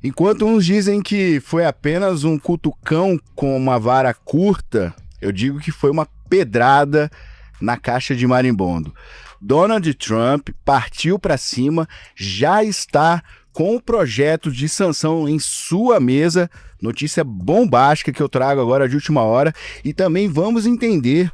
Enquanto uns dizem que foi apenas um cutucão com uma vara curta, eu digo que foi uma pedrada na caixa de marimbondo. Donald Trump partiu para cima, já está com o projeto de sanção em sua mesa, notícia bombástica que eu trago agora de última hora, e também vamos entender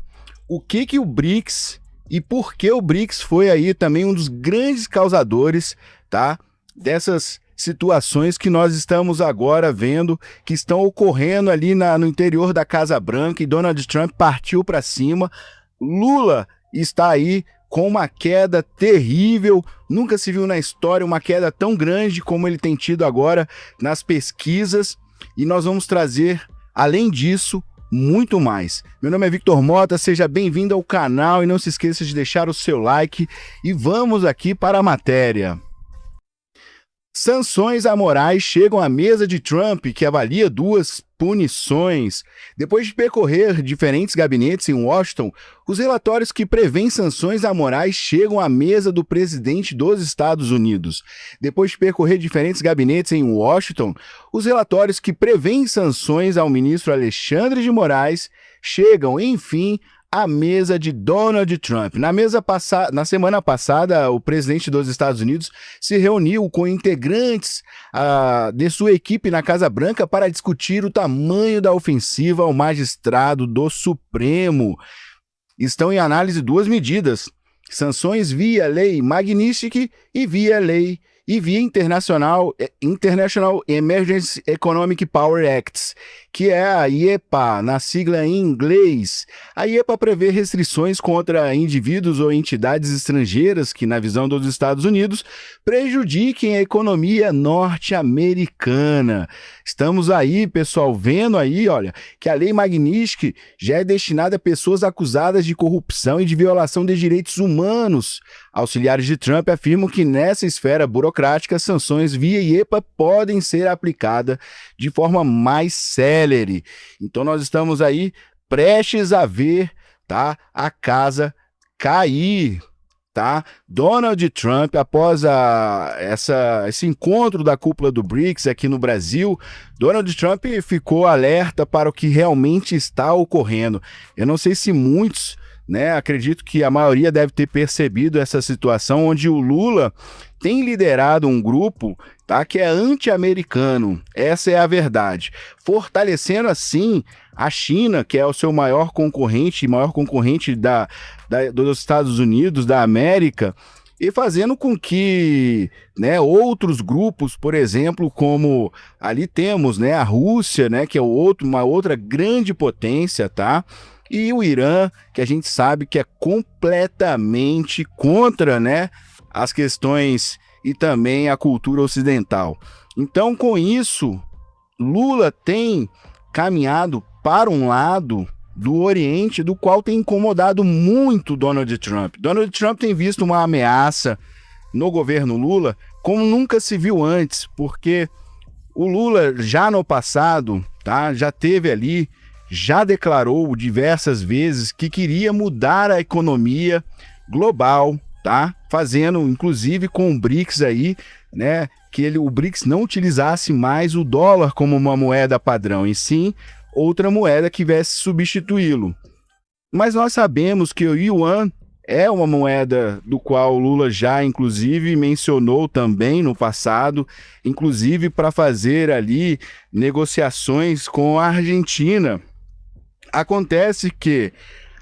o que o BRICS e por que o BRICS foi aí também um dos grandes causadores, tá, dessas situações que nós estamos agora vendo que estão ocorrendo ali no interior da Casa Branca, e Donald Trump partiu para cima. Lula está aí com uma queda terrível, nunca se viu na história uma queda tão grande como ele tem tido agora nas pesquisas, e nós vamos trazer, além disso, muito mais. Meu nome é Victor Mota, seja bem-vindo ao canal e não se esqueça de deixar o seu like e vamos aqui para a matéria. Sanções amorais chegam à mesa de Trump, que avalia duas punições. Depois de percorrer diferentes gabinetes em Washington, os relatórios que prevêem sanções amorais chegam à mesa do presidente dos Estados Unidos. Depois de percorrer diferentes gabinetes em Washington, os relatórios que prevêem sanções ao ministro Alexandre de Moraes chegam, enfim, à mesa de Donald Trump. Na semana passada, o presidente dos Estados Unidos se reuniu com integrantes de sua equipe na Casa Branca para discutir o tamanho da ofensiva ao magistrado do Supremo. Estão em análise duas medidas: sanções via lei Magnitsky e via International Emergency Economic Power Acts, que é a IEPA, na sigla em inglês. A IEPA prevê restrições contra indivíduos ou entidades estrangeiras que, na visão dos Estados Unidos, prejudiquem a economia norte-americana. Estamos aí, pessoal, vendo aí, olha, que a lei Magnitsky já é destinada a pessoas acusadas de corrupção e de violação de direitos humanos. Auxiliares de Trump afirmam que nessa esfera burocrática, sanções via IEPA podem ser aplicadas de forma mais célere. Então nós estamos aí prestes a ver, tá, a casa cair, tá? Donald Trump, após esse encontro da cúpula do BRICS aqui no Brasil, Donald Trump ficou alerta para o que realmente está ocorrendo. Eu não sei se muitos, acredito que a maioria deve ter percebido essa situação onde o Lula tem liderado um grupo, tá, que é anti-americano. Essa é a verdade. Fortalecendo assim a China, que é o seu maior concorrente dos Estados Unidos, da América, e fazendo com que, outros grupos, por exemplo, como ali temos, a Rússia, que é uma outra grande potência, tá? E o Irã, que a gente sabe que é completamente contra, as questões e também a cultura ocidental. Então, com isso, Lula tem caminhado para um lado do Oriente, do qual tem incomodado muito Donald Trump. Donald Trump tem visto uma ameaça no governo Lula como nunca se viu antes, porque o Lula já no passado, tá, já teve ali, já declarou diversas vezes que queria mudar a economia global, tá? Fazendo, inclusive, com o BRICS aí, que o BRICS não utilizasse mais o dólar como uma moeda padrão, e sim outra moeda que viesse substituí-lo. Mas nós sabemos que o yuan é uma moeda do qual o Lula já, inclusive, mencionou também no passado, inclusive para fazer ali negociações com a Argentina. Acontece que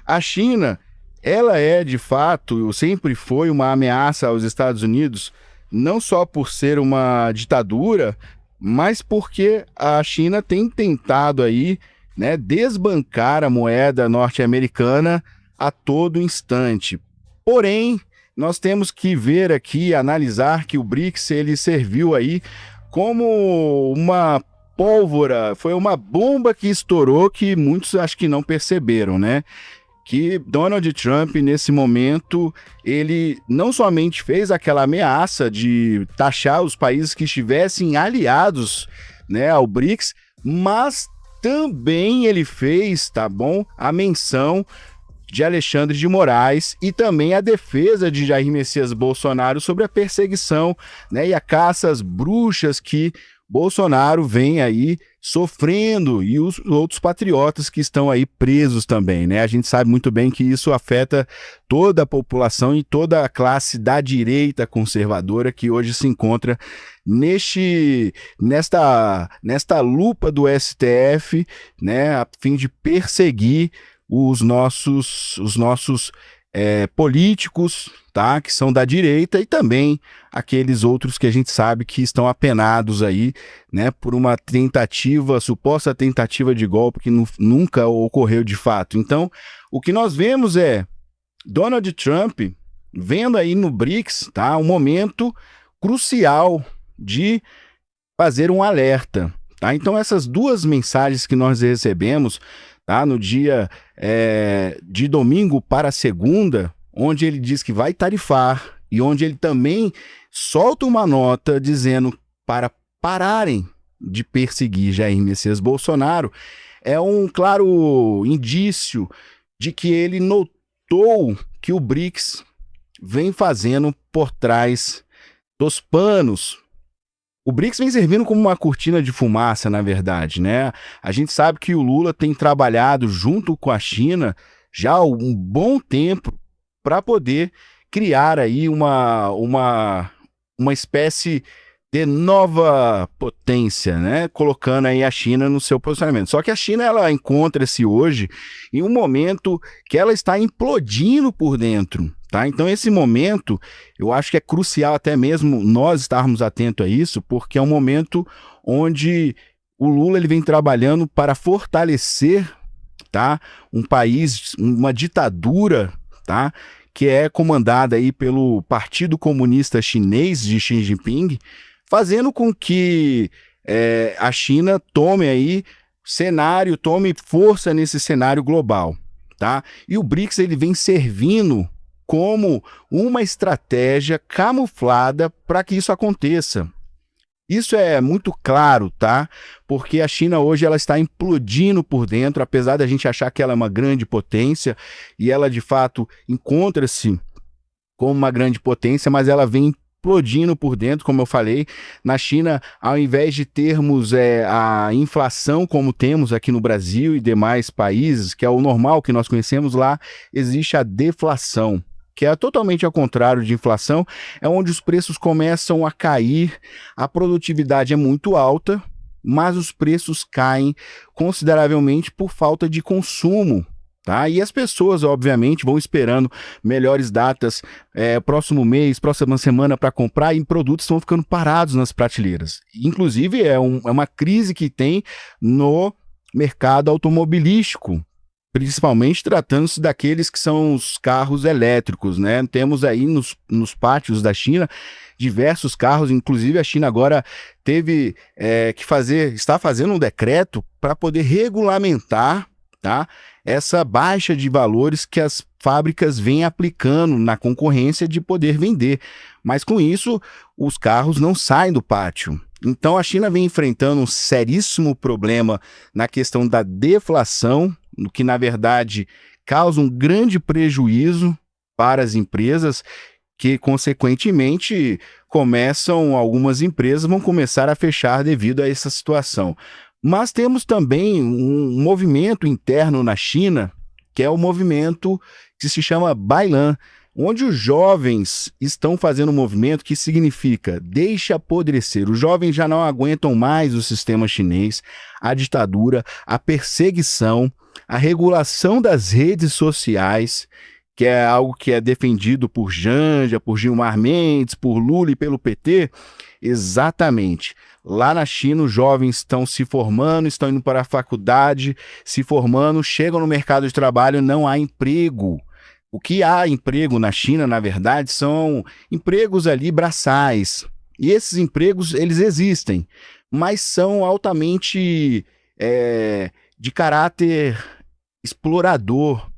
a China, ela é, de fato, sempre foi uma ameaça aos Estados Unidos, não só por ser uma ditadura, mas porque a China tem tentado aí, desbancar a moeda norte-americana a todo instante. Porém, nós temos que ver aqui, analisar que o BRICS, ele serviu aí como uma pólvora, foi uma bomba que estourou que muitos acho que não perceberam, que Donald Trump, nesse momento, ele não somente fez aquela ameaça de taxar os países que estivessem aliados, ao BRICS, mas também ele fez, a menção de Alexandre de Moraes e também a defesa de Jair Messias Bolsonaro sobre a perseguição, e a caça às bruxas que Bolsonaro vem aí sofrendo e os outros patriotas que estão aí presos também, né? A gente sabe muito bem que isso afeta toda a população e toda a classe da direita conservadora que hoje se encontra nesta lupa do STF, né, a fim de perseguir os nossos políticos, tá, que são da direita, e também aqueles outros que a gente sabe que estão apenados aí, né, por uma suposta tentativa de golpe que nunca ocorreu de fato. Então, o que nós vemos é Donald Trump vendo aí no BRICS, tá, um momento crucial de fazer um alerta, tá? Então, essas duas mensagens que nós recebemos, tá, no dia de domingo para segunda, onde ele diz que vai tarifar e onde ele também solta uma nota dizendo para pararem de perseguir Jair Messias Bolsonaro, é um claro indício de que ele notou que o BRICS vem fazendo por trás dos panos. O BRICS vem servindo como uma cortina de fumaça, na verdade, né? A gente sabe que o Lula tem trabalhado junto com a China já há um bom tempo para poder criar aí uma espécie de nova potência, né? Colocando aí a China no seu posicionamento. Só que a China, ela encontra-se hoje em um momento que ela está implodindo por dentro, tá? Então esse momento, eu acho que é crucial até mesmo nós estarmos atentos a isso, porque é um momento onde o Lula ele vem trabalhando para fortalecer, tá, um país, uma ditadura, tá, que é comandada aí pelo Partido Comunista Chinês de Xi Jinping, fazendo com que a China tome aí tome força nesse cenário global, tá? E o BRICS ele vem servindo como uma estratégia camuflada para que isso aconteça. Isso é muito claro, tá? Porque a China hoje ela está implodindo por dentro, apesar da gente achar que ela é uma grande potência, e ela de fato encontra-se como uma grande potência, mas ela vem explodindo por dentro, como eu falei. Na China, ao invés de termos a inflação como temos aqui no Brasil e demais países, que é o normal que nós conhecemos, lá existe a deflação, que é totalmente ao contrário de inflação, é onde os preços começam a cair, a produtividade é muito alta, mas os preços caem consideravelmente por falta de consumo, tá? E as pessoas, obviamente, vão esperando melhores datas, próximo mês, próxima semana para comprar, e produtos estão ficando parados nas prateleiras. Inclusive, é uma crise que tem no mercado automobilístico, principalmente tratando-se daqueles que são os carros elétricos, né? Temos aí nos pátios da China diversos carros, inclusive a China agora teve está fazendo um decreto para poder regulamentar, tá, essa baixa de valores que as fábricas vêm aplicando na concorrência de poder vender. Mas com isso, os carros não saem do pátio. Então a China vem enfrentando um seríssimo problema na questão da deflação, o que na verdade causa um grande prejuízo para as empresas, que consequentemente algumas empresas vão começar a fechar devido a essa situação. Mas temos também um movimento interno na China, que é o movimento que se chama Bailan, onde os jovens estão fazendo um movimento que significa deixa apodrecer. Os jovens já não aguentam mais o sistema chinês, a ditadura, a perseguição, a regulação das redes sociais, que é algo que é defendido por Janja, por Gilmar Mendes, por Lula e pelo PT. Exatamente. Lá na China, os jovens estão se formando, estão indo para a faculdade, se formando, chegam no mercado de trabalho, não há emprego. O que há emprego na China, na verdade, são empregos ali braçais. E esses empregos, eles existem, mas são altamente de caráter explorador,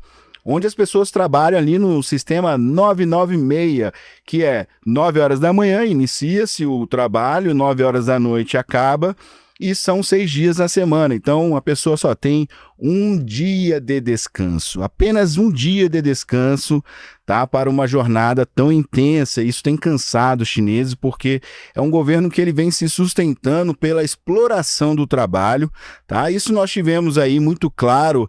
onde as pessoas trabalham ali no sistema 996, que é 9 horas da manhã, inicia-se o trabalho, 9 horas da noite acaba, e são 6 dias na semana. Então, a pessoa só tem um dia de descanso, apenas um dia de descanso, tá? Para uma jornada tão intensa. Isso tem cansado os chineses, porque é um governo que ele vem se sustentando pela exploração do trabalho, tá? Isso nós tivemos aí muito claro,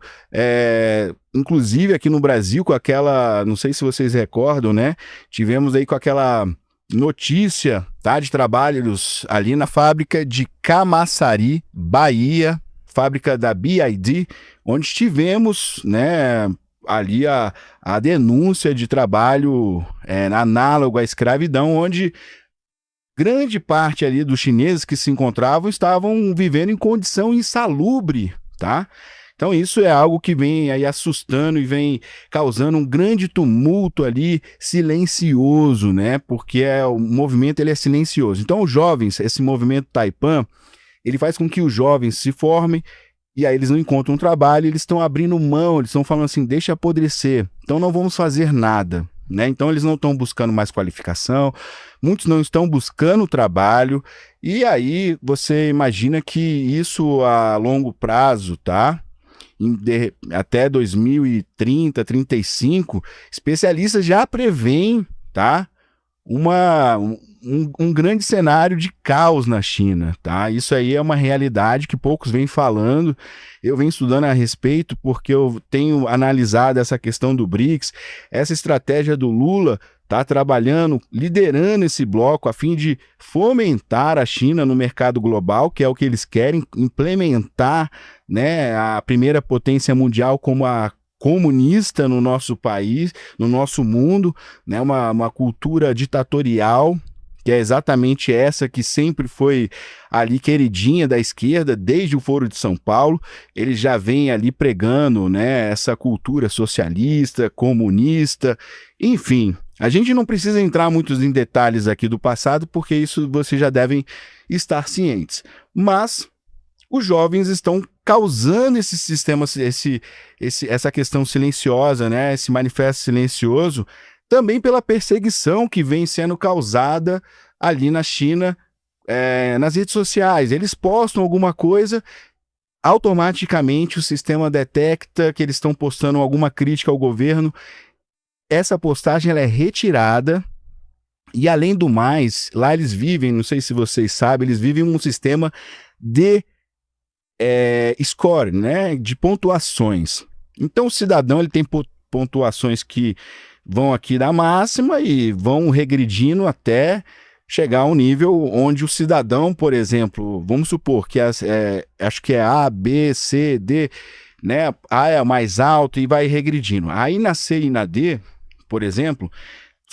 inclusive aqui no Brasil, com aquela, não sei se vocês recordam, né? Tivemos aí com aquela notícia, tá, de trabalhos ali na fábrica de Camaçari, Bahia, fábrica da BYD, onde tivemos, né, ali a denúncia de trabalho análogo à escravidão, onde grande parte ali dos chineses que se encontravam estavam vivendo em condição insalubre, tá? Então isso é algo que vem aí assustando e vem causando um grande tumulto ali silencioso, né? Porque o movimento ele é silencioso. Então os jovens, esse movimento Taipan, ele faz com que os jovens se formem e aí eles não encontram um trabalho, eles estão abrindo mão, eles estão falando assim, deixa apodrecer, então não vamos fazer nada, né? Então eles não estão buscando mais qualificação, muitos não estão buscando trabalho, e aí você imagina que isso a longo prazo, tá? Até 2030, 35, especialistas já prevêem, tá? Um grande cenário de caos na China, tá? Isso aí é uma realidade que poucos vêm falando. Eu venho estudando a respeito porque eu tenho analisado essa questão do BRICS, essa estratégia do Lula tá trabalhando, liderando esse bloco a fim de fomentar a China no mercado global, que é o que eles querem, implementar, né, a primeira potência mundial como a comunista no nosso país, no nosso mundo, né, uma cultura ditatorial, que é exatamente essa que sempre foi ali queridinha da esquerda, desde o Foro de São Paulo. Eles já vêm ali pregando, né, essa cultura socialista, comunista, enfim. A gente não precisa entrar muito em detalhes aqui do passado, porque isso vocês já devem estar cientes. Mas os jovens estão causando esse sistema, essa questão silenciosa, né, esse manifesto silencioso, também pela perseguição que vem sendo causada ali na China, nas redes sociais. Eles postam alguma coisa, automaticamente o sistema detecta que eles estão postando alguma crítica ao governo. Essa postagem ela é retirada e, além do mais, lá eles vivem, não sei se vocês sabem, eles vivem um sistema de score, né, de pontuações. Então o cidadão ele tem pontuações que vão aqui da máxima e vão regredindo até chegar a um nível onde o cidadão, por exemplo, vamos supor que acho que é A, B, C, D, né? A é a mais alta e vai regredindo. Aí na C e na D, por exemplo,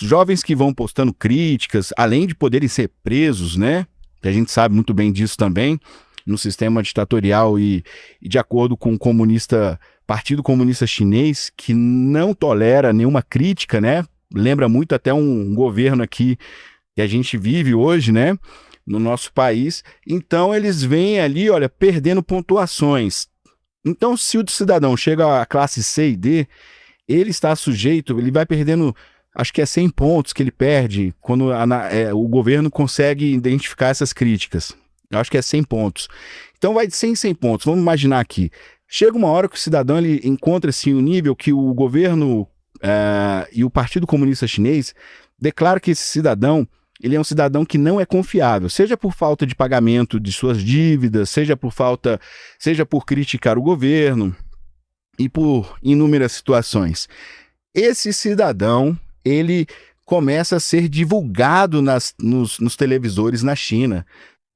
jovens que vão postando críticas, além de poderem ser presos, né? Que a gente sabe muito bem disso também, no sistema ditatorial e de acordo com o Partido Comunista Chinês, que não tolera nenhuma crítica, né? Lembra muito até um governo aqui que a gente vive hoje, né? No nosso país. Então eles vêm ali, olha, perdendo pontuações. Então, se o cidadão chega à classe C e D, ele está sujeito, ele vai perdendo, acho que é 100 pontos que ele perde quando o governo consegue identificar essas críticas. Eu acho que é 100 pontos. Então vai de 100 em 100 pontos. Vamos imaginar aqui. Chega uma hora que o cidadão ele encontra-se em um nível que o governo e o Partido Comunista Chinês declaram que esse cidadão ele é um cidadão que não é confiável, seja por falta de pagamento de suas dívidas, seja por criticar o governo e por inúmeras situações. Esse cidadão, ele começa a ser divulgado nos televisores na China,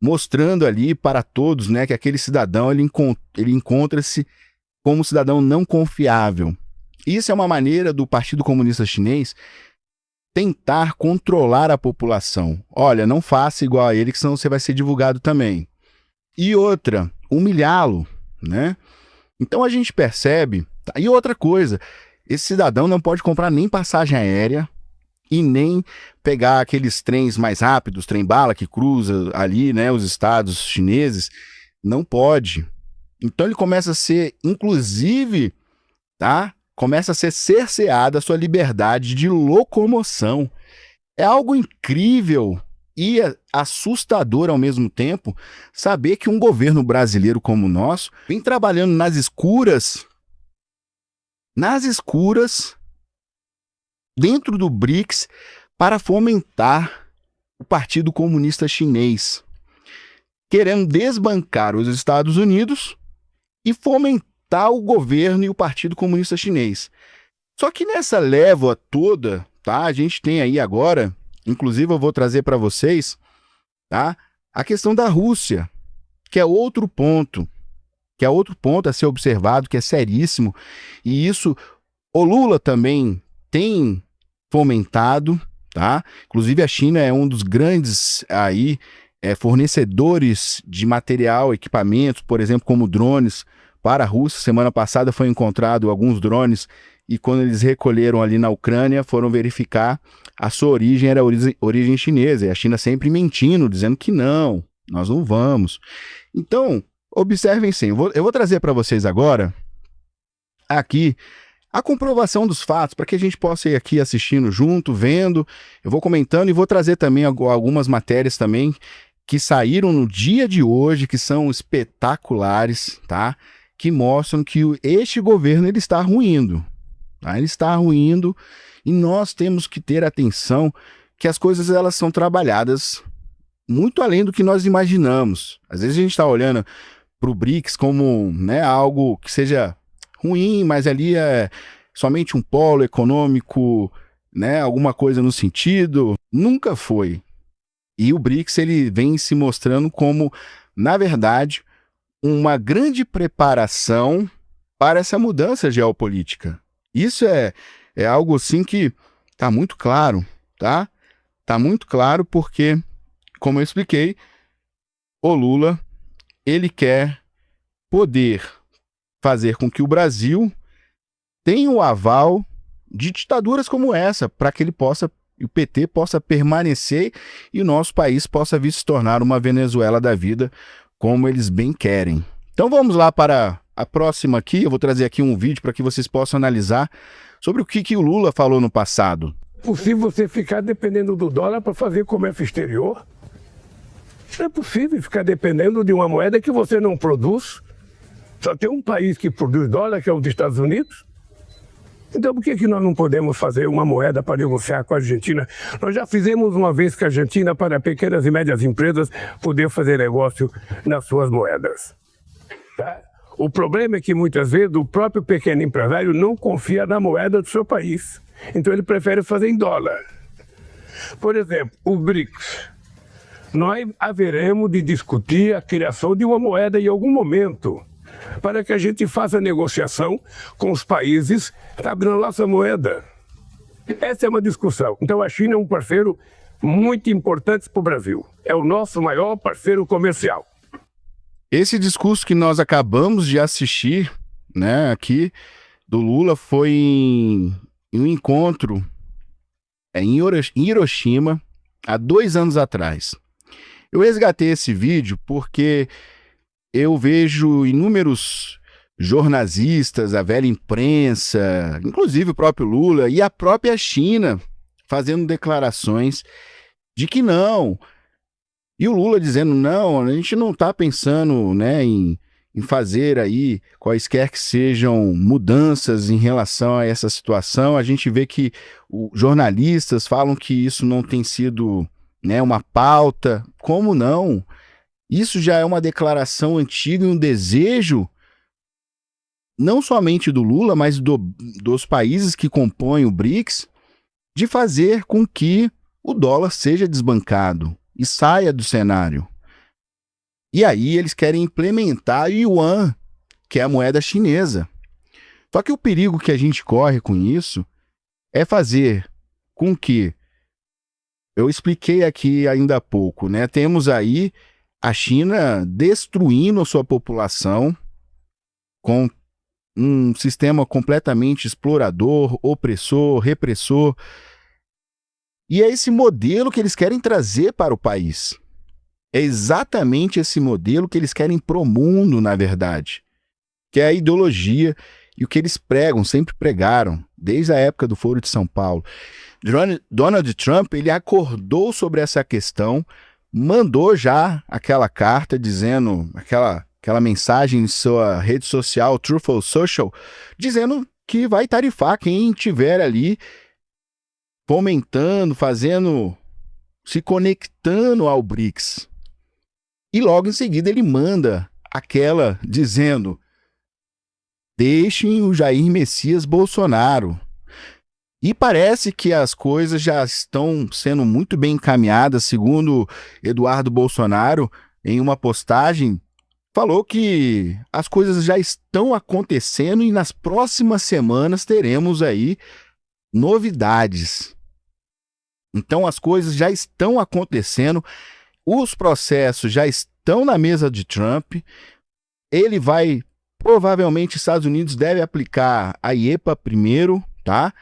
mostrando ali para todos, né, que aquele cidadão ele encontra-se como um cidadão não confiável. Isso é uma maneira do Partido Comunista Chinês tentar controlar a população. Olha, não faça igual a ele, que senão você vai ser divulgado também. E outra, humilhá-lo, né? Então a gente percebe. E outra coisa, esse cidadão não pode comprar nem passagem aérea e nem pegar aqueles trens mais rápidos, trem-bala que cruza ali, né, os estados chineses. Não pode. Então ele começa a ser, inclusive, tá? Começa a ser cerceada a sua liberdade de locomoção. É algo incrível e assustador ao mesmo tempo saber que um governo brasileiro como o nosso vem trabalhando nas escuras, dentro do BRICS, para fomentar o Partido Comunista Chinês, querendo desbancar os Estados Unidos e fomentar o governo e o Partido Comunista Chinês. Só que nessa leva toda, tá? A gente tem aí agora, inclusive eu vou trazer para vocês, tá? A questão da Rússia, que é outro ponto a ser observado, que é seríssimo, e isso o Lula também tem fomentado, tá? Inclusive a China é um dos grandes aí fornecedores de material, equipamentos, por exemplo, como drones para a Rússia. Semana passada foi encontrado alguns drones e quando eles recolheram ali na Ucrânia, foram verificar a sua origem era origem chinesa, e a China sempre mentindo, dizendo que não, nós não vamos. Então, observem sim, eu vou trazer para vocês agora, aqui, a comprovação dos fatos, para que a gente possa ir aqui assistindo junto, vendo, eu vou comentando e vou trazer também algumas matérias também que saíram no dia de hoje, que são espetaculares, tá? Que mostram que este governo ele está ruindo. Tá? Ele está ruindo e nós temos que ter atenção que as coisas elas são trabalhadas muito além do que nós imaginamos. Às vezes a gente está olhando para o BRICS como, né, algo que seja ruim, mas ali é somente um polo econômico, né, alguma coisa no sentido. Nunca foi. E o BRICS ele vem se mostrando como, na verdade, uma grande preparação para essa mudança geopolítica. Isso é algo assim que está muito claro, tá? Está muito claro porque, como eu expliquei, o Lula, ele quer poder fazer com que o Brasil tenha o aval de ditaduras como essa, para que o PT possa permanecer e o nosso país possa vir se tornar uma Venezuela da vida, como eles bem querem. Então vamos lá para a próxima aqui, eu vou trazer aqui um vídeo para que vocês possam analisar sobre o que o Lula falou no passado. É possível você ficar dependendo do dólar para fazer comércio exterior? Não é possível ficar dependendo de uma moeda que você não produz. Só tem um país que produz dólar, que é os Estados Unidos. Então por que nós não podemos fazer uma moeda para negociar com a Argentina? Nós já fizemos uma vez com a Argentina para pequenas e médias empresas poder fazer negócio nas suas moedas. Tá? O problema é que muitas vezes o próprio pequeno empresário não confia na moeda do seu país. Então ele prefere fazer em dólar. Por exemplo, o BRICS. Nós haveremos de discutir a criação de uma moeda em algum momento, para que a gente faça negociação com os países abrindo nossa moeda. Essa é uma discussão. Então a China é um parceiro muito importante para o Brasil. É o nosso maior parceiro comercial. Esse discurso que nós acabamos de assistir, né, aqui, do Lula, foi em um encontro em Hiroshima, há 2 anos atrás. Eu resgatei esse vídeo porque eu vejo inúmeros jornalistas, a velha imprensa, inclusive o próprio Lula e a própria China fazendo declarações de que não. E o Lula dizendo, não, a gente não está pensando, né, em fazer aí quaisquer que sejam mudanças em relação a essa situação. A gente vê que jornalistas falam que isso não tem sido, né, uma pauta. Como não? Isso já é uma declaração antiga e um desejo, não somente do Lula, mas dos países que compõem o BRICS, de fazer com que o dólar seja desbancado e saia do cenário. E aí eles querem implementar o yuan, que é a moeda chinesa. Só que o perigo que a gente corre com isso é fazer com que, eu expliquei aqui ainda há pouco, né? Temos aí a China destruindo a sua população com um sistema completamente explorador, opressor, repressor. E é esse modelo que eles querem trazer para o país. É exatamente esse modelo que eles querem pro mundo, na verdade. Que é a ideologia e o que eles pregam, sempre pregaram, desde a época do Foro de São Paulo. Donald Trump, ele acordou sobre essa questão, mandou já aquela carta dizendo, aquela mensagem em sua rede social, Truthful Social, dizendo que vai tarifar quem tiver ali fomentando, se conectando ao BRICS. E logo em seguida ele manda aquela dizendo: deixem o Jair Messias Bolsonaro. E parece que as coisas já estão sendo muito bem encaminhadas, segundo Eduardo Bolsonaro, em uma postagem, falou que as coisas já estão acontecendo e nas próximas semanas teremos aí novidades. Então as coisas já estão acontecendo, os processos já estão na mesa de Trump, ele vai, provavelmente, Estados Unidos deve aplicar a IEPA primeiro, tá?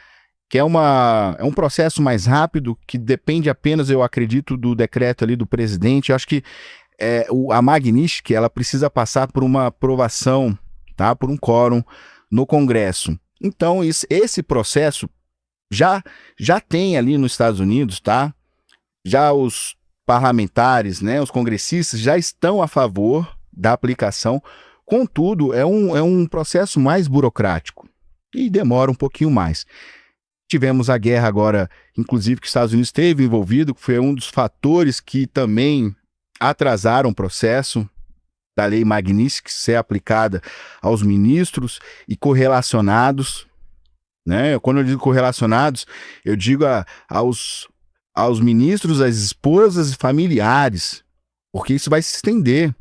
Que é um processo mais rápido, que depende apenas, eu acredito, do decreto ali do presidente. Eu acho que a Magnitsky, ela precisa passar por uma aprovação, tá? Por um quórum no Congresso. Então, esse processo já tem ali nos Estados Unidos, tá? Já os parlamentares, né, os congressistas já estão a favor da aplicação. Contudo, é um processo mais burocrático e demora um pouquinho mais. Tivemos a guerra agora, inclusive, que os Estados Unidos esteve envolvido, que foi um dos fatores que também atrasaram o processo da lei Magnitsky ser aplicada aos ministros e correlacionados, né? Quando eu digo correlacionados, eu digo aos ministros, às esposas e familiares, porque isso vai se estender,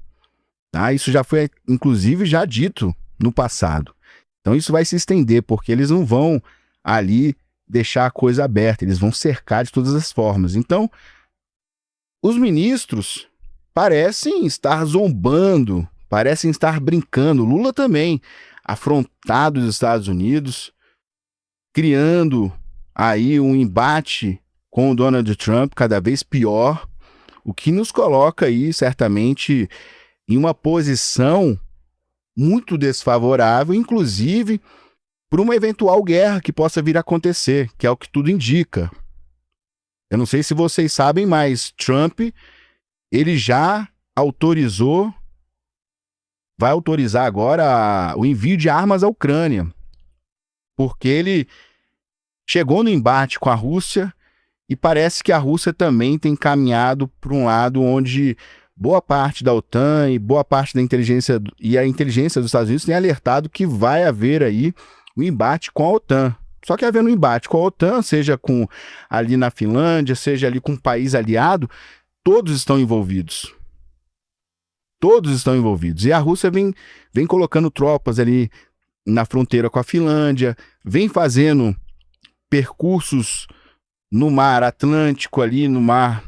tá? Isso já foi, inclusive, já dito no passado. Então isso vai se estender, porque eles não vão ali deixar a coisa aberta, eles vão cercar de todas as formas. Então, os ministros parecem estar zombando, parecem estar brincando. Lula também, afrontado dos Estados Unidos, criando aí um embate com o Donald Trump cada vez pior, o que nos coloca aí, certamente, em uma posição muito desfavorável, inclusive por uma eventual guerra que possa vir a acontecer, que é o que tudo indica. Eu não sei se vocês sabem, mas Trump, ele já vai autorizar agora o envio de armas à Ucrânia, porque ele chegou no embate com a Rússia e parece que a Rússia também tem caminhado para um lado onde boa parte da OTAN e boa parte da inteligência e a inteligência dos Estados Unidos tem alertado que vai haver aí um embate com a OTAN. Só que havendo um embate com a OTAN, seja ali na Finlândia, seja ali com um país aliado, todos estão envolvidos. Todos estão envolvidos. E a Rússia vem colocando tropas ali na fronteira com a Finlândia, vem fazendo percursos no mar Atlântico, ali no mar,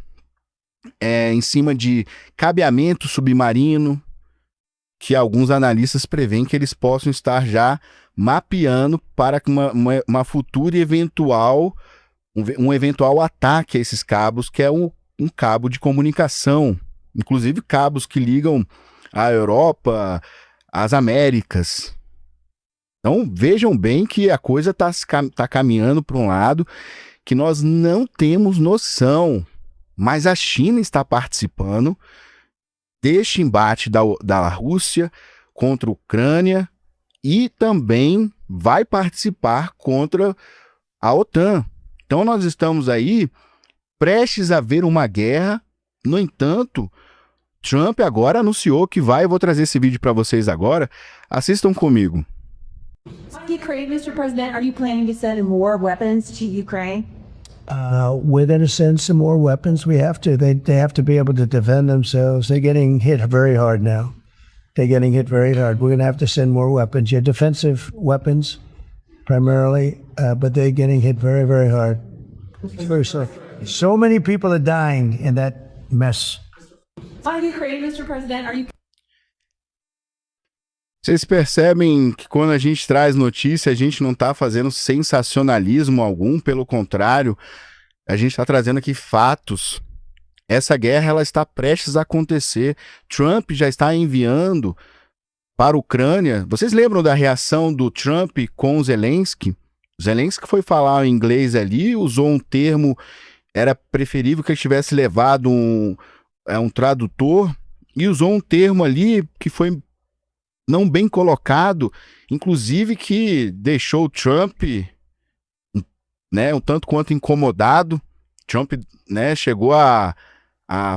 em cima de cabeamento submarino, que alguns analistas preveem que eles possam estar já mapeando para uma futura eventual, um eventual ataque a esses cabos, que é um cabo de comunicação, inclusive cabos que ligam a Europa às Américas. Então vejam bem que a coisa tá caminhando para um lado que nós não temos noção, mas a China está participando deste embate da Rússia contra a Ucrânia e também vai participar contra a OTAN. Então nós estamos aí prestes a ver uma guerra. No entanto, Trump agora anunciou que vai, eu vou trazer esse vídeo para vocês agora, assistam comigo. Ukraine, Mr. President, are you planning to send more weapons to Ukraine? We're going to send some more weapons. We have to. They have to be able to defend themselves. They're getting hit very hard now. They're getting hit very hard. We're going to have to send more weapons. Yeah, defensive weapons primarily, but they're getting hit very, very hard. So many people are dying in that mess. On Ukraine, Mr. President, are you... Vocês percebem que quando a gente traz notícia, a gente não está fazendo sensacionalismo algum, pelo contrário, a gente está trazendo aqui fatos. Essa guerra ela está prestes a acontecer. Trump já está enviando para a Ucrânia. Vocês lembram da reação do Trump com o Zelensky? O Zelensky foi falar em inglês ali, usou um termo, era preferível que ele tivesse levado um tradutor, e usou um termo ali que foi não bem colocado, inclusive que deixou o Trump, né, um tanto quanto incomodado. Trump, né, chegou a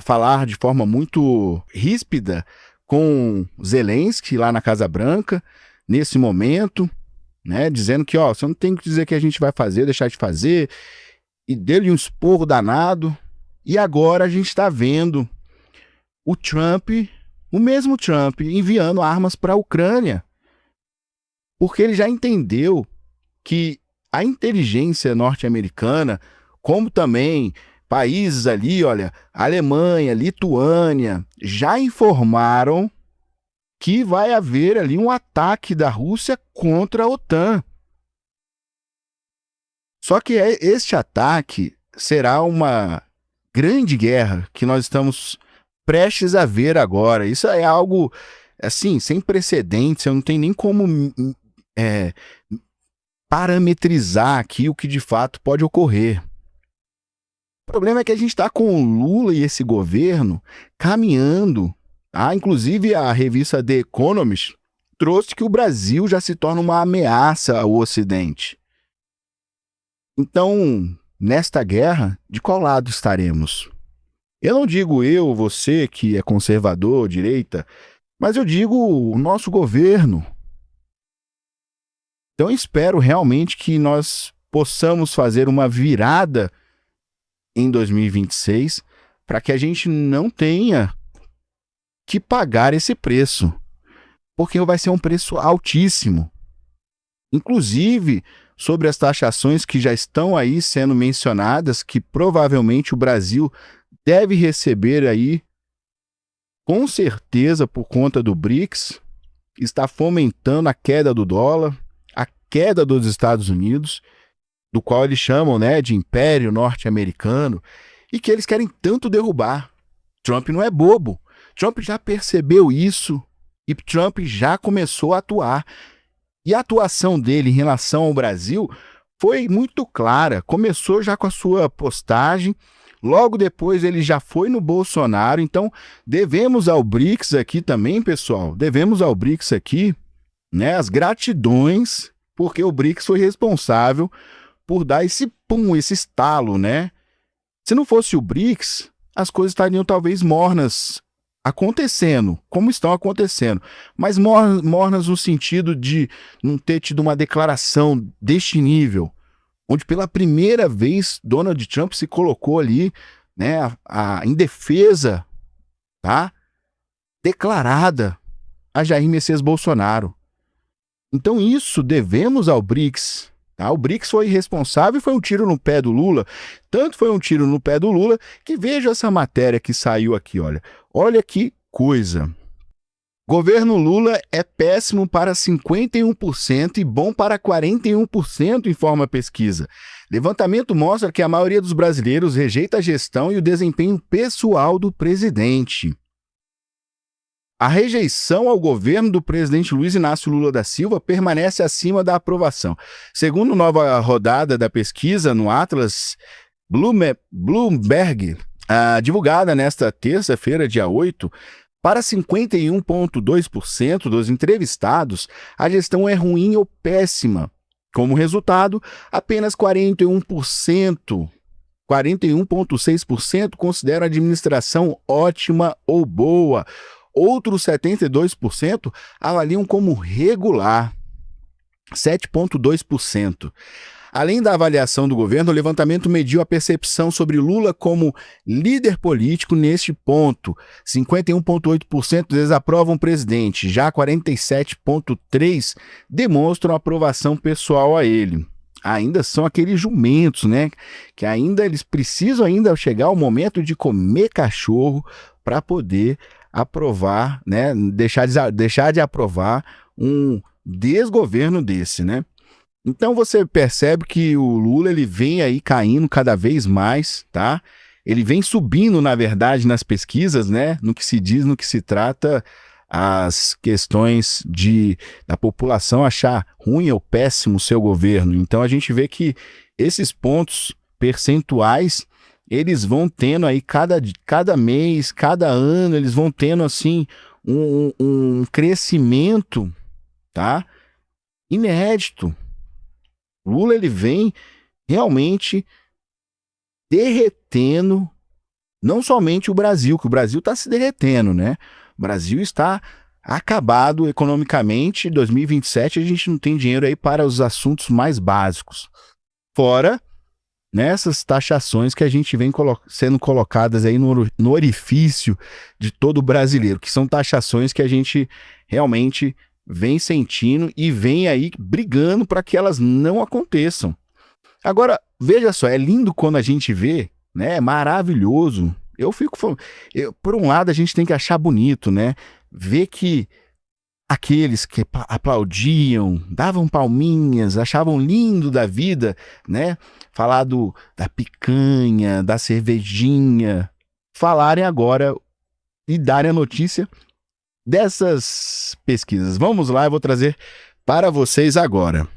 falar de forma muito ríspida com Zelensky lá na Casa Branca, nesse momento, né, dizendo que, você não tem que dizer que a gente vai fazer, deixar de fazer, e deu-lhe um esporro danado. E agora a gente está vendo o Trump, o mesmo Trump, enviando armas para a Ucrânia, porque ele já entendeu que a inteligência norte-americana, como também países ali, olha, Alemanha, Lituânia, já informaram que vai haver ali um ataque da Rússia contra a OTAN. Só que este ataque será uma grande guerra que nós estamos prestes a ver agora. Isso é algo, assim, sem precedentes. Eu não tenho nem como parametrizar aqui o que de fato pode ocorrer. O problema é que a gente está com o Lula e esse governo caminhando. Inclusive, a revista The Economist trouxe que o Brasil já se torna uma ameaça ao Ocidente. Então, nesta guerra, de qual lado estaremos? Eu não digo você que é conservador, direita, mas eu digo o nosso governo. Então, eu espero realmente que nós possamos fazer uma virada em 2026 para que a gente não tenha que pagar esse preço, porque vai ser um preço altíssimo. Inclusive, sobre as taxações que já estão aí sendo mencionadas, que provavelmente o Brasil deve receber aí, com certeza por conta do BRICS, está fomentando a queda do dólar, a queda dos Estados Unidos, do qual eles chamam, né, de Império Norte-Americano, e que eles querem tanto derrubar. Trump não é bobo. Trump já percebeu isso e Trump já começou a atuar. E a atuação dele em relação ao Brasil foi muito clara. Começou já com a sua postagem, logo depois ele já foi no Bolsonaro. Então, devemos ao BRICS aqui também, pessoal, devemos ao BRICS aqui, né, as gratidões, porque o BRICS foi responsável por dar esse esse estalo, né? Se não fosse o BRICS, as coisas estariam talvez mornas acontecendo, como estão acontecendo, mas mornas no sentido de não ter tido uma declaração deste nível, onde pela primeira vez Donald Trump se colocou ali, né, em defesa, tá, declarada a Jair Messias Bolsonaro. Então isso devemos ao BRICS. O BRICS foi responsável e foi um tiro no pé do Lula. Tanto foi um tiro no pé do Lula que veja essa matéria que saiu aqui, olha. Olha que coisa. Governo Lula é péssimo para 51% e bom para 41%, informa a pesquisa. Levantamento mostra que a maioria dos brasileiros rejeita a gestão e o desempenho pessoal do presidente. A rejeição ao governo do presidente Luiz Inácio Lula da Silva permanece acima da aprovação. Segundo nova rodada da pesquisa no Atlas Bloomberg, divulgada nesta terça-feira, dia 8, para 51,2% dos entrevistados, a gestão é ruim ou péssima. Como resultado, apenas 41,6% consideram a administração ótima ou boa. Outros 72% avaliam como regular, 7,2%. Além da avaliação do governo, o levantamento mediu a percepção sobre Lula como líder político neste ponto. 51,8% desaprovam o presidente, já 47,3% demonstram aprovação pessoal a ele. Ainda são aqueles jumentos, né? Que ainda eles precisam ainda chegar ao momento de comer cachorro para poder aprovar, né? Deixar de aprovar um desgoverno desse, né? Então você percebe que o Lula ele vem aí caindo cada vez mais, tá? Ele vem subindo, na verdade, nas pesquisas, né? No que se diz, no que se trata, as questões da população achar ruim ou péssimo o seu governo. Então a gente vê que esses pontos percentuais, eles vão tendo aí cada mês, cada ano, eles vão tendo assim um crescimento, tá? Inédito. Lula, ele vem realmente derretendo não somente o Brasil, que o Brasil está se derretendo, né? O Brasil está acabado economicamente. Em 2027 a gente não tem dinheiro aí para os assuntos mais básicos. Fora nessas taxações que a gente vem sendo colocadas aí no orifício de todo brasileiro, que são taxações que a gente realmente vem sentindo e vem aí brigando para que elas não aconteçam. Agora, veja só, é lindo quando a gente vê, né? É maravilhoso. Por um lado, a gente tem que achar bonito, né? Ver que aqueles que aplaudiam, davam palminhas, achavam lindo da vida, né? Falar da picanha, da cervejinha, falarem agora e darem a notícia dessas pesquisas. Vamos lá, eu vou trazer para vocês agora.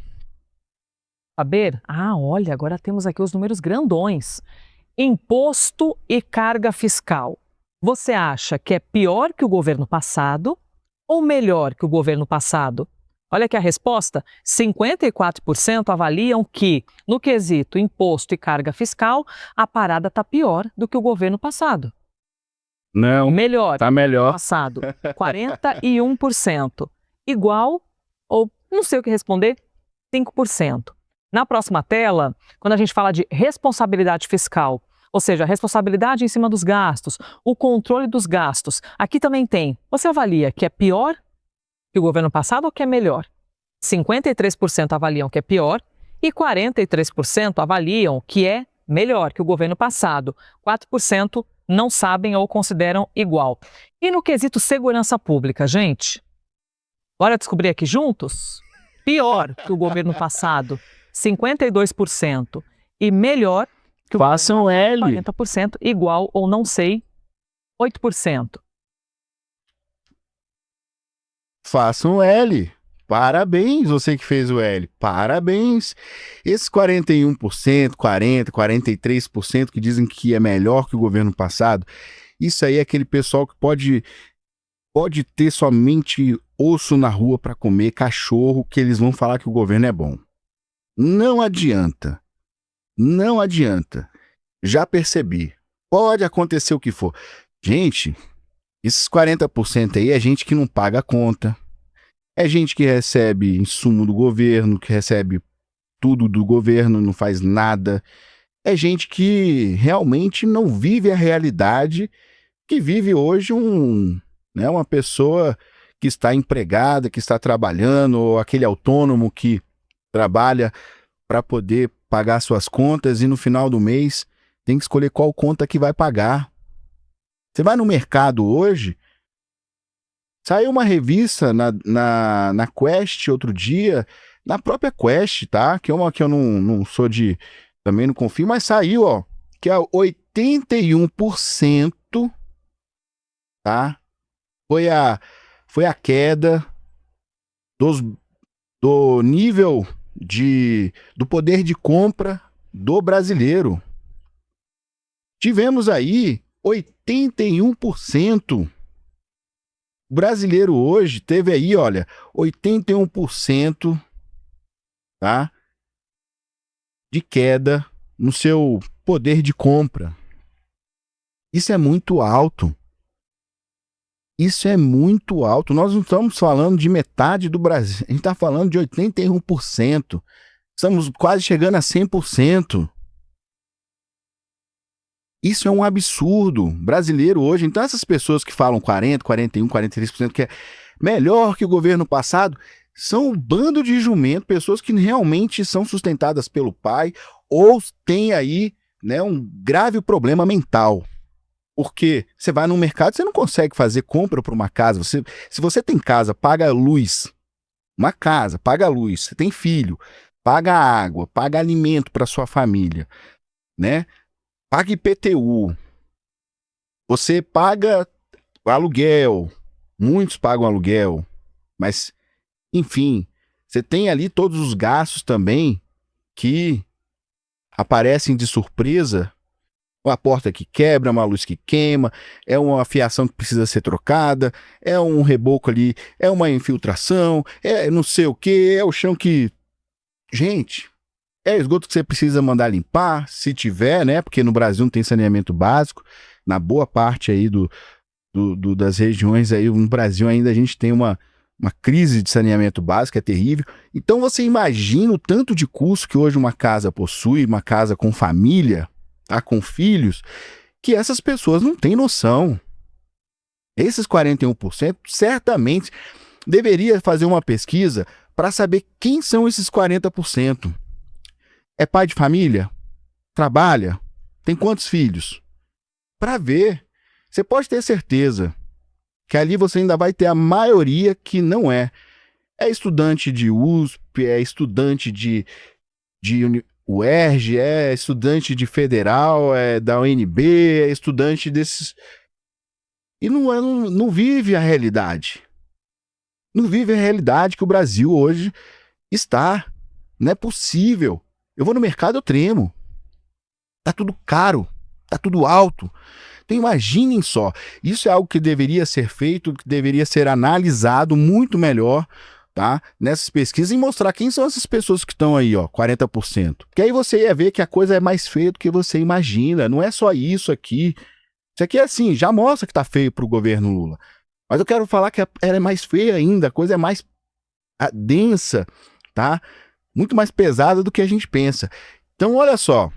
Saber? Olha, agora temos aqui os números grandões. Imposto e carga fiscal. Você acha que é pior que o governo passado ou melhor que o governo passado? Olha aqui a resposta: 54% avaliam que, no quesito imposto e carga fiscal, a parada está pior do que o governo passado. Não, melhor. Tá melhor. Passado, 41%. Igual, ou não sei o que responder, 5%. Na próxima tela, quando a gente fala de responsabilidade fiscal, ou seja, responsabilidade em cima dos gastos, o controle dos gastos, aqui também tem. Você avalia que é pior que o governo passado ou que é melhor? 53% avaliam que é pior e 43% avaliam que é melhor que o governo passado. 4% não sabem ou consideram igual. E no quesito segurança pública, gente? Bora descobrir aqui juntos? Pior que o governo passado, 52%. E melhor que o Façam L. 40%, igual ou não sei, 8%. Façam L. Parabéns, você que fez o L. Parabéns. Esses 41%, 40%, 43% que dizem que é melhor que o governo passado, isso aí é aquele pessoal que pode ter somente osso na rua para comer, cachorro, que eles vão falar que o governo é bom. Não adianta. Não adianta. Já percebi. Pode acontecer o que for. Gente, esses 40% aí é gente que não paga a conta. É gente que recebe insumo do governo, que recebe tudo do governo, não faz nada. É gente que realmente não vive a realidade que vive hoje uma pessoa que está empregada, que está trabalhando, ou aquele autônomo que trabalha para poder pagar suas contas e no final do mês tem que escolher qual conta que vai pagar. Você vai no mercado hoje, saiu uma revista na Quest outro dia, na própria Quest, tá? Que é uma que eu não sou de... Também não confio, mas saiu, ó, que é 81%, tá? Foi a queda do nível do poder de compra do brasileiro. Tivemos aí 81%. O brasileiro hoje teve aí, olha, 81%, tá? De queda no seu poder de compra. Isso é muito alto. Isso é muito alto. Nós não estamos falando de metade do Brasil. A gente está falando de 81%. Estamos quase chegando a 100%. Isso é um absurdo. Brasileiro hoje, então essas pessoas que falam 40%, 41%, 43% que é melhor que o governo passado, são um bando de jumento, pessoas que realmente são sustentadas pelo pai ou têm aí, né, um grave problema mental. Porque você vai no mercado, você não consegue fazer compra para uma casa. Se você tem casa, paga luz. Uma casa, paga luz. Você tem filho, paga água, paga alimento para sua família, né? Paga IPTU. Você paga aluguel, muitos pagam aluguel, mas, enfim, você tem ali todos os gastos também que aparecem de surpresa. Uma porta que quebra, uma luz que queima, é uma fiação que precisa ser trocada, é um reboco ali, é uma infiltração, é não sei o que, é o chão que... Gente, é esgoto que você precisa mandar limpar, se tiver, né? Porque no Brasil não tem saneamento básico. Na boa parte aí das regiões aí no Brasil ainda a gente tem uma crise de saneamento básico, é terrível. Então você imagina o tanto de custo que hoje uma casa possui, uma casa com família, tá, com filhos, que essas pessoas não têm noção. Esses 41% certamente deveria fazer uma pesquisa para saber quem são esses 40%. É pai de família? Trabalha? Tem quantos filhos? Para ver. Você pode ter certeza que ali você ainda vai ter a maioria que não é. É estudante de USP, é estudante de UERJ, é estudante de federal, é da UNB, é estudante desses... E não vive a realidade. Não vive a realidade que o Brasil hoje está. Não é possível. Eu vou no mercado, eu tremo. Tá tudo caro, tá tudo alto. Então imaginem só, isso é algo que deveria ser feito, que deveria ser analisado muito melhor, tá? Nessas pesquisas e mostrar quem são essas pessoas que estão aí, ó, 40%. Porque aí você ia ver que a coisa é mais feia do que você imagina. Não é só isso aqui. Isso aqui é assim, já mostra que tá feio pro governo Lula. Mas eu quero falar que ela é mais feia ainda, a coisa é mais densa, tá? Muito mais pesada do que a gente pensa. Então, olha só.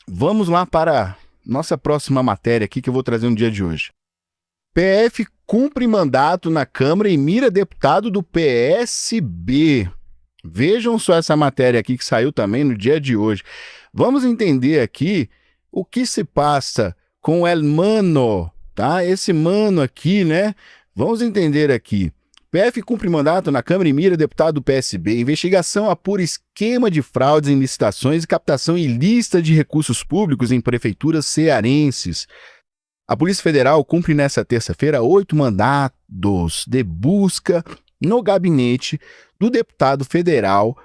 Vamos lá para nossa próxima matéria aqui que eu vou trazer no dia de hoje. PF cumpre mandato na Câmara e mira deputado do PSB. Vejam só essa matéria aqui que saiu também no dia de hoje. Vamos entender aqui o que se passa com o mano, tá? Esse mano aqui, né? Vamos entender aqui. PF cumpre mandato na Câmara e mira deputado do PSB. Investigação apura esquema de fraudes em licitações e captação ilícita de recursos públicos em prefeituras cearenses. A Polícia Federal cumpre nesta terça-feira 8 mandados de busca no gabinete do deputado federal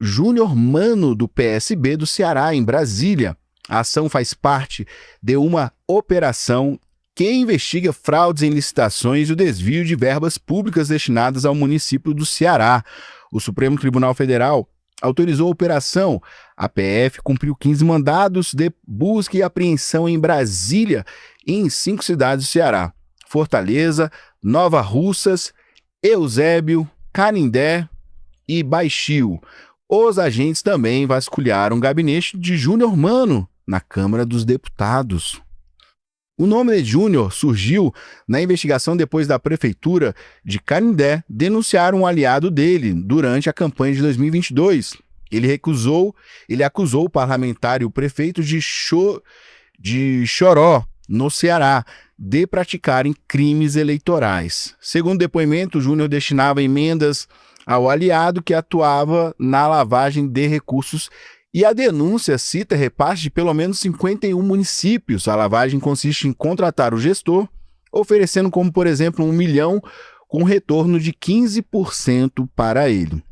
Júnior Mano, do PSB do Ceará, em Brasília. A ação faz parte de uma operação que investiga fraudes em licitações e o desvio de verbas públicas destinadas ao município do Ceará. O Supremo Tribunal Federal autorizou a operação. A PF cumpriu 15 mandados de busca e apreensão em Brasília e em 5 cidades do Ceará: Fortaleza, Nova Russas, Eusébio, Canindé e Baixio. Os agentes também vasculharam o gabinete de Júnior Mano na Câmara dos Deputados. O nome de Júnior surgiu na investigação depois da Prefeitura de Canindé denunciar um aliado dele durante a campanha de 2022. Ele acusou o parlamentar e o prefeito de Choró, no Ceará, de praticarem crimes eleitorais. Segundo o depoimento, Júnior destinava emendas ao aliado que atuava na lavagem de recursos. E a denúncia cita repasse de pelo menos 51 municípios. A lavagem consiste em contratar o gestor, oferecendo como, por exemplo, 1 milhão com retorno de 15% para ele.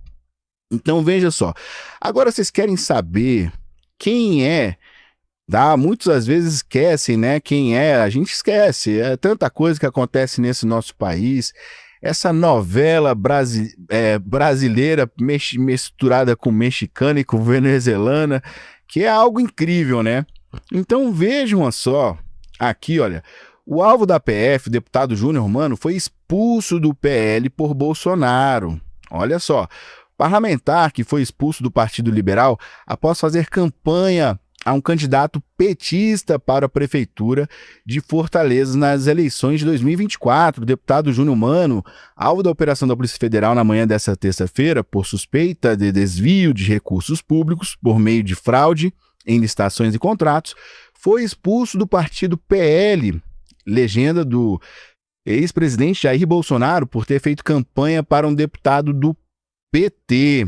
Então, veja só. Agora, vocês querem saber quem é? Muitos às vezes esquecem, né? Quem é? A gente esquece. É tanta coisa que acontece nesse nosso país. Essa novela brasileira misturada com mexicana e com venezuelana, que é algo incrível, né? Então vejam só, aqui olha, o alvo da PF, o deputado Júnior Mano, foi expulso do PL por Bolsonaro. Olha só, parlamentar que foi expulso do Partido Liberal após fazer campanha a um candidato petista para a prefeitura de Fortaleza nas eleições de 2024. O deputado Júnior Mano, alvo da operação da Polícia Federal na manhã dessa terça-feira por suspeita de desvio de recursos públicos por meio de fraude em licitações e contratos, foi expulso do partido PL, legenda do ex-presidente Jair Bolsonaro, por ter feito campanha para um deputado do PT.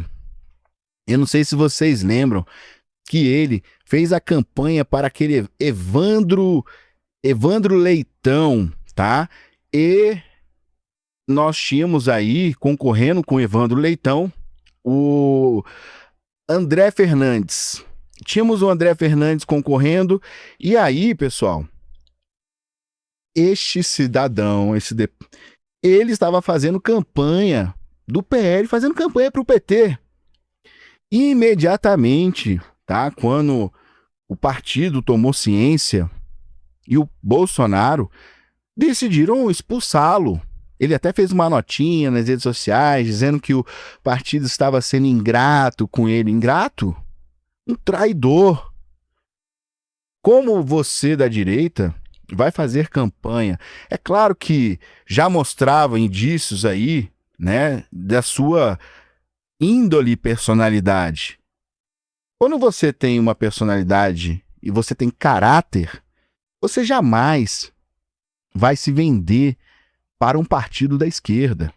Eu não sei se vocês lembram que ele fez a campanha para aquele Evandro Leitão, tá? E nós tínhamos aí, concorrendo com o Evandro Leitão, o André Fernandes. Tínhamos o André Fernandes concorrendo, e aí, pessoal, este cidadão, ele estava fazendo campanha do PL, fazendo campanha para o PT. E imediatamente, tá, quando o partido tomou ciência e o Bolsonaro, decidiram expulsá-lo. Ele até fez uma notinha nas redes sociais dizendo que o partido estava sendo ingrato com ele. Ingrato? Um traidor. Como você da direita vai fazer campanha? É claro que já mostrava indícios aí, né, da sua índole e personalidade. Quando você tem uma personalidade e você tem caráter, você jamais vai se vender para um partido da esquerda.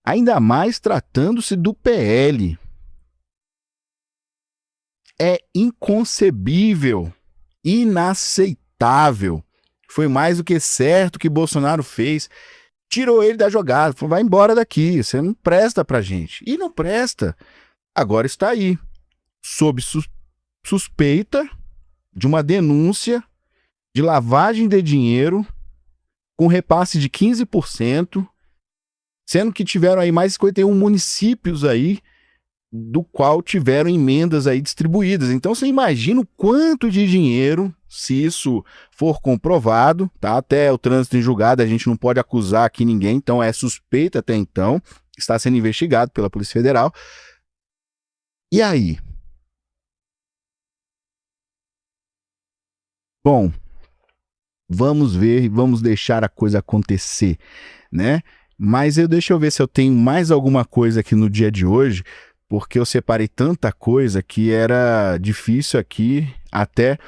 Ainda mais tratando-se do PL. É inconcebível, inaceitável. Foi mais do que certo que Bolsonaro fez. Tirou ele da jogada, falou, vai embora daqui, você não presta pra gente. E não presta. Agora está aí, sob suspeita de uma denúncia de lavagem de dinheiro com repasse de 15%, sendo que tiveram aí mais 51 municípios aí, do qual tiveram emendas aí distribuídas. Então você imagina o quanto de dinheiro, se isso for comprovado, tá? Até o trânsito em julgado, a gente não pode acusar aqui ninguém, então é suspeita até então, está sendo investigado pela Polícia Federal. E aí? Bom, vamos ver e vamos deixar a coisa acontecer, né? Mas deixa eu ver se eu tenho mais alguma coisa aqui no dia de hoje, porque eu separei tanta coisa que era difícil aqui até...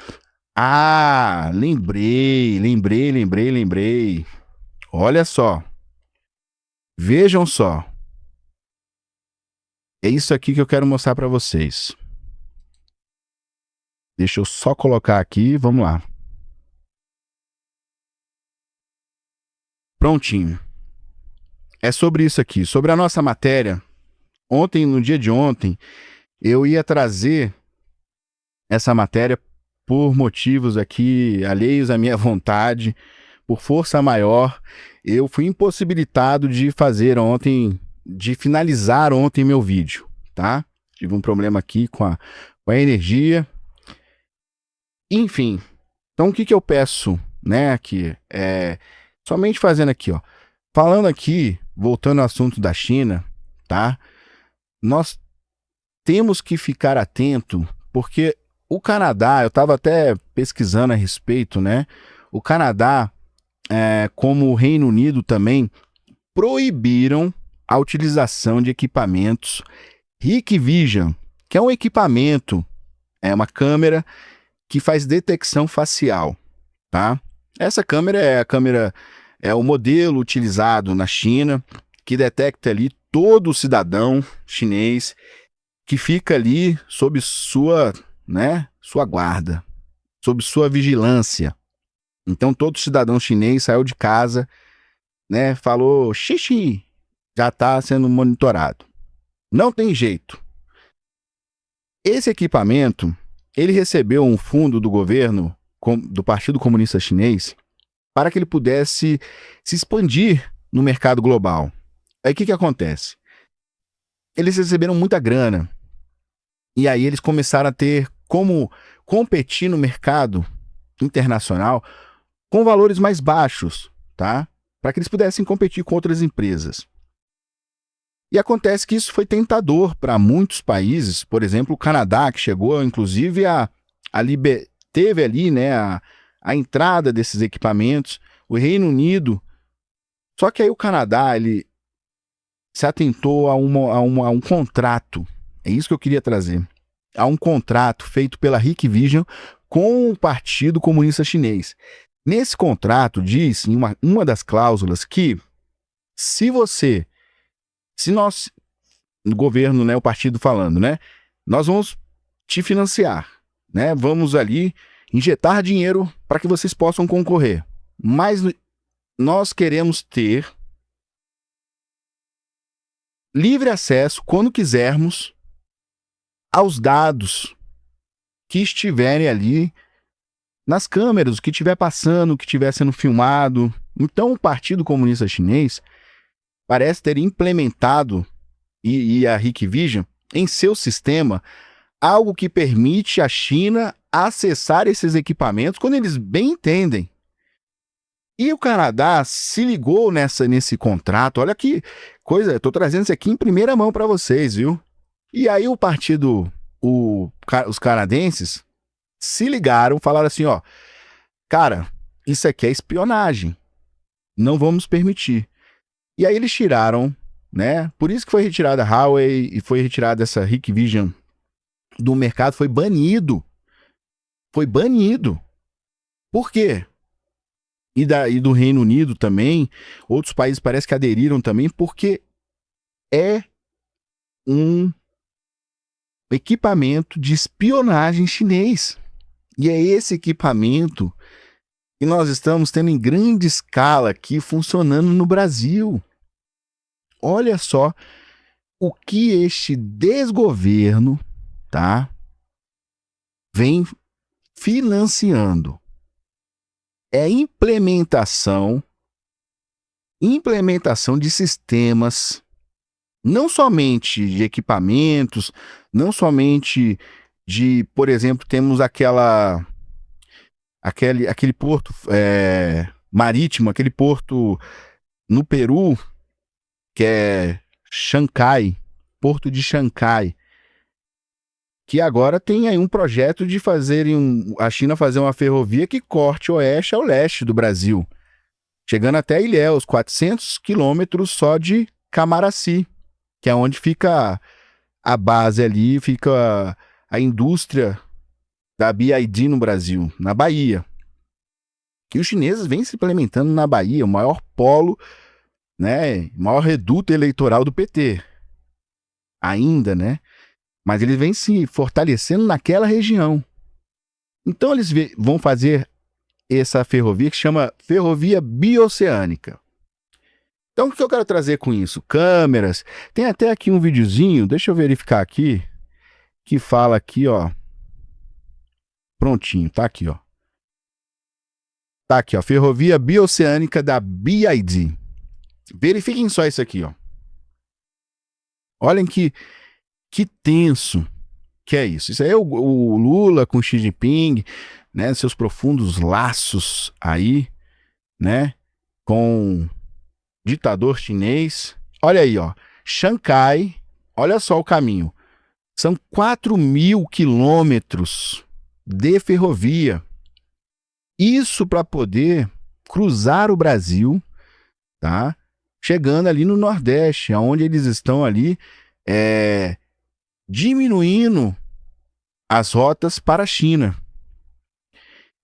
Ah, lembrei. Olha só. Vejam só. É isso aqui que eu quero mostrar para vocês. Deixa eu só colocar aqui, vamos lá. Prontinho. É sobre isso aqui, sobre a nossa matéria. Ontem, no dia de ontem, eu ia trazer essa matéria por motivos aqui alheios à minha vontade, por força maior. Eu fui impossibilitado de fazer ontem, de finalizar ontem meu vídeo, tá? Tive um problema aqui com a energia. Enfim, então o que eu peço, né, aqui, somente fazendo aqui, ó, falando aqui, voltando ao assunto da China, tá? Nós temos que ficar atento, porque o Canadá, eu estava até pesquisando a respeito, né? O Canadá, como o Reino Unido também, proibiram a utilização de equipamentos Hikvision, que é um equipamento, é uma câmera que faz detecção facial, tá? Essa câmera é o modelo utilizado na China, que detecta ali todo cidadão chinês que fica ali sob sua guarda, sob sua vigilância. Então todo cidadão chinês saiu de casa, né, falou xixi, já está sendo monitorado. Não tem jeito. Esse equipamento, ele recebeu um fundo do governo, do Partido Comunista Chinês, para que ele pudesse se expandir no mercado global. Aí o que acontece? Eles receberam muita grana. E aí eles começaram a ter como competir no mercado internacional com valores mais baixos, tá? Para que eles pudessem competir com outras empresas. E acontece que isso foi tentador para muitos países, por exemplo, o Canadá, que chegou inclusive teve ali, né, a entrada desses equipamentos, o Reino Unido. Só que aí o Canadá, ele se atentou a um contrato. É isso que eu queria trazer. Há um contrato feito pela Hikvision com o Partido Comunista Chinês. Nesse contrato diz, em uma das cláusulas, que se nós, o governo, né, o partido falando, né, nós vamos te financiar, né, vamos ali injetar dinheiro para que vocês possam concorrer. Mas nós queremos ter livre acesso, quando quisermos, aos dados que estiverem ali nas câmeras, o que estiver passando, o que estiver sendo filmado. Então, o Partido Comunista Chinês parece ter implementado, e a Hikvision, em seu sistema, algo que permite a China acessar esses equipamentos quando eles bem entendem. E o Canadá se ligou nesse contrato. Olha que coisa, eu estou trazendo isso aqui em primeira mão para vocês, viu? E aí os canadenses se ligaram, falaram assim, ó, cara, isso aqui é espionagem, não vamos permitir. E aí eles tiraram, né? Por isso que foi retirada a Huawei e foi retirada essa Hikvision do mercado, foi banido. Foi banido. Por quê? E do Reino Unido também, outros países parece que aderiram também, porque é um equipamento de espionagem chinês. E é esse equipamento que nós estamos tendo em grande escala aqui funcionando no Brasil. Olha só o que este desgoverno, tá, vem financiando. É implementação de sistemas, não somente de equipamentos, não somente de, por exemplo, temos aquele porto marítimo, aquele porto no Peru, que é Xangai, Porto de Xangai, que agora tem aí um projeto de a China fazer uma ferrovia que corte oeste ao leste do Brasil, chegando até Ilhéus, 400 quilômetros só de Camaraci, que é onde fica a base ali, fica a indústria da BYD no Brasil, na Bahia. Que os chineses vêm se implementando na Bahia, o maior polo, né, maior reduto eleitoral do PT. Ainda, né? Mas eles vêm se fortalecendo naquela região. Então eles vão fazer essa ferrovia que chama Ferrovia Bioceânica. Então o que eu quero trazer com isso? Câmeras. Tem até aqui um videozinho, deixa eu verificar aqui, que fala aqui, ó. Prontinho, tá aqui, ó. Tá aqui, ó. Ferrovia Bioceânica da BYD. Verifiquem só isso aqui, ó. Olhem que tenso que é isso. Isso aí é o Lula com Xi Jinping, né? Seus profundos laços aí, né? Com ditador chinês. Olha aí, ó. Xangai, olha só o caminho. São 4.000 quilômetros de ferrovia. Isso para poder cruzar o Brasil, tá? Chegando ali no Nordeste, onde eles estão ali diminuindo as rotas para a China.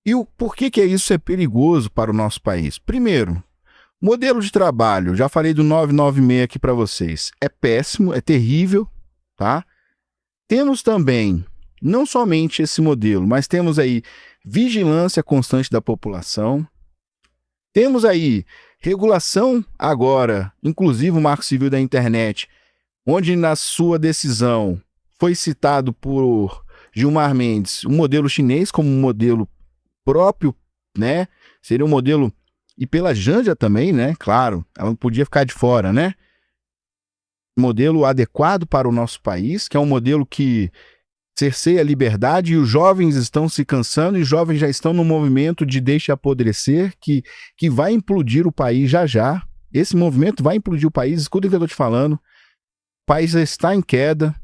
E por que isso é perigoso para o nosso país? Primeiro, modelo de trabalho, já falei do 996 aqui para vocês, é péssimo, é terrível, tá? Temos também, não somente esse modelo, mas temos aí vigilância constante da população, temos aí regulação agora, inclusive o Marco Civil da Internet, onde na sua decisão foi citado por Gilmar Mendes o modelo chinês como um modelo próprio, né? Seria um modelo, e pela Janja também, né? Claro, ela não podia ficar de fora, né? Modelo adequado para o nosso país, que é um modelo que cerceia a liberdade, e os jovens estão se cansando, e os jovens já estão no movimento de deixe apodrecer, que vai implodir o país já já. Esse movimento vai implodir o país, escuta o que eu estou te falando. O país está em queda,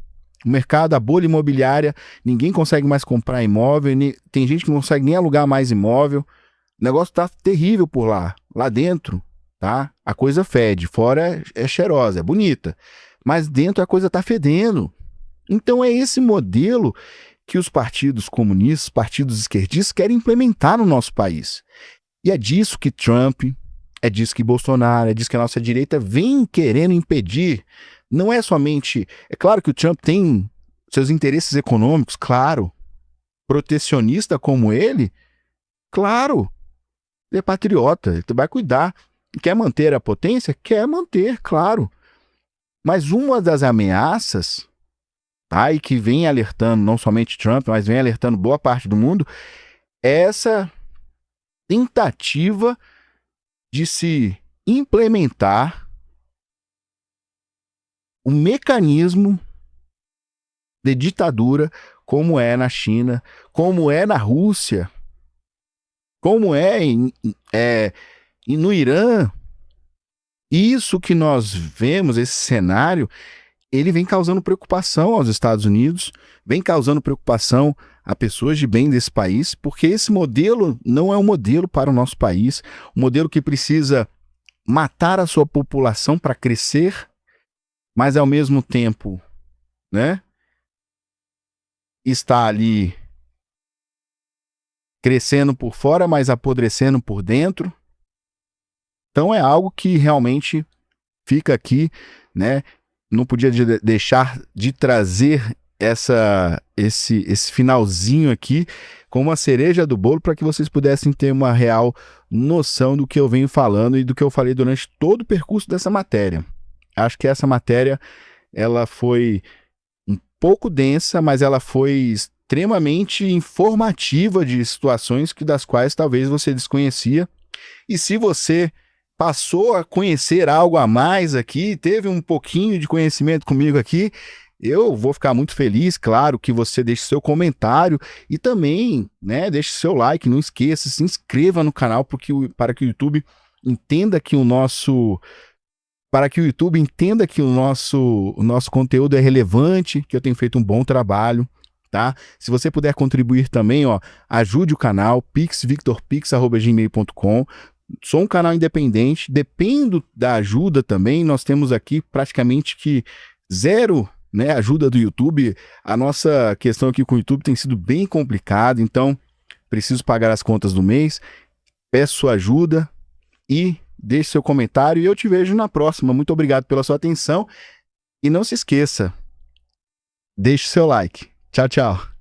o mercado, a bolha imobiliária, ninguém consegue mais comprar imóvel, tem gente que não consegue nem alugar mais imóvel, o negócio está terrível por lá dentro, tá? A coisa fede, fora é cheirosa, é bonita, mas dentro a coisa está fedendo. Então é esse modelo que os partidos comunistas, partidos esquerdistas querem implementar no nosso país. E é disso que Trump, é disso que Bolsonaro, é disso que a nossa direita vem querendo impedir. Não é somente... É claro que o Trump tem seus interesses econômicos, claro. Protecionista como ele, claro. Ele é patriota, ele vai cuidar Quer manter a potência? Quer manter, claro. Mas uma das ameaças, tá, e que vem alertando não somente Trump, mas vem alertando boa parte do mundo, é essa tentativa de se implementar um mecanismo de ditadura como é na China, como é na Rússia, como é no Irã. Isso que nós vemos, esse cenário, ele vem causando preocupação aos Estados Unidos, vem causando preocupação a pessoas de bem desse país, porque esse modelo não é um modelo para o nosso país, um modelo que precisa matar a sua população para crescer, mas ao mesmo tempo, né, está ali crescendo por fora, mas apodrecendo por dentro. Então é algo que realmente fica aqui, né? Não podia deixar de trazer esse finalzinho aqui como uma cereja do bolo para que vocês pudessem ter uma real noção do que eu venho falando e do que eu falei durante todo o percurso dessa matéria. Acho que essa matéria ela foi um pouco densa, mas ela foi extremamente informativa de situações das quais talvez você desconhecia. E se você passou a conhecer algo a mais aqui, teve um pouquinho de conhecimento comigo aqui, eu vou ficar muito feliz, claro, que você deixe seu comentário e também, né, deixe seu like, não esqueça, se inscreva no canal para que o YouTube entenda que o nosso conteúdo é relevante, que eu tenho feito um bom trabalho, tá? Se você puder contribuir também, ó, ajude o canal, pixvictorpix@gmail.com. Sou um canal independente, dependo da ajuda também. Nós temos aqui praticamente que zero, né, ajuda do YouTube. A nossa questão aqui com o YouTube tem sido bem complicada, então preciso pagar as contas do mês. Peço sua ajuda e deixe seu comentário e eu te vejo na próxima. Muito obrigado pela sua atenção e não se esqueça, deixe seu like. Tchau, tchau.